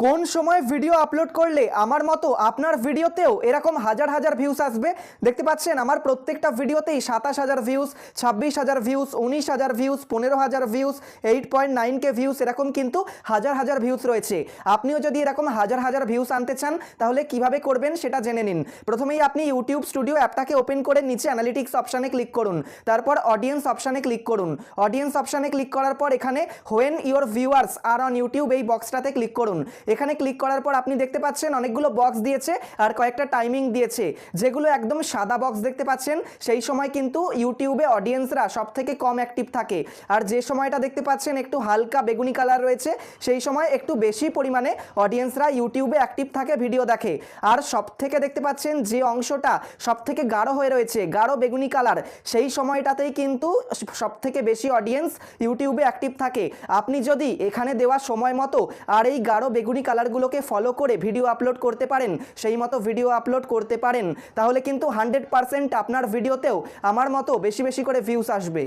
কোন সময় video upload করলে আমার মতো আপনার ভিডিওতেও এরকম হাজার হাজার ভিউস আসবে? দেখতে পাচ্ছেন আমার প্রত্যেকটা ভিডিওতেই 27,000 views, 26,000 views, 19,000 views, 15,000 views, 8.9K views, এরকম কিন্তু হাজার হাজার ভিউস রয়েছে। আপনিও যদি এরকম হাজার হাজার ভিউস আনতে চান তাহলে কিভাবে করবেন সেটা জেনে নিন। প্রথমেই আপনি ইউটিউব স্টুডিও অ্যাপটাকে ওপেন করে নিচে অ্যানালিটিক্স অপশানে ক্লিক করুন, তারপর অডিয়েন্স অপশানে ক্লিক করুন। অডিয়েন্স অপশানে ক্লিক করার পর এখানে when your viewers are on YouTube এই বক্সটাতে ক্লিক করুন। এখানে ক্লিক করার পর আপনি দেখতে পাচ্ছেন অনেকগুলো বক্স দিয়েছে আর কয়েকটা টাইমিং দিয়েছে, যেগুলো একদম সাদা বক্স দেখতে পাচ্ছেন। সেই সময় কিন্তু ইউটিউবে অডিয়েন্সরা সব থেকে কম অ্যাক্টিভ থাকে, আর যে সময়টা দেখতে পাচ্ছেন একটু হালকা বেগুনি কালার রয়েছে সেই সময় একটু বেশি পরিমাণে অডিয়েন্সরা ইউটিউবে অ্যাক্টিভ থাকে, ভিডিও দেখে। আর সব থেকে দেখতে পাচ্ছেন যে অংশটা সব থেকে গাঢ় হয়ে রয়েছে, গাঢ় বেগুনি কালার, সেই সময়টাতেই কিন্তু সব থেকে বেশি অডিয়েন্স ইউটিউবে অ্যাক্টিভ থাকে। আপনি যদি এখানে দেওয়া সময় মতো আর এই গাঢ় বেগুনি কালারগুলোকে ফলো করে ভিডিও আপলোড করতে পারেন, সেই মতো ভিডিও আপলোড করতে পারেন, তাহলে কিন্তু 100% আপনার ভিডিওতেও আমার মতো বেশি বেশি করে ভিউস আসবে।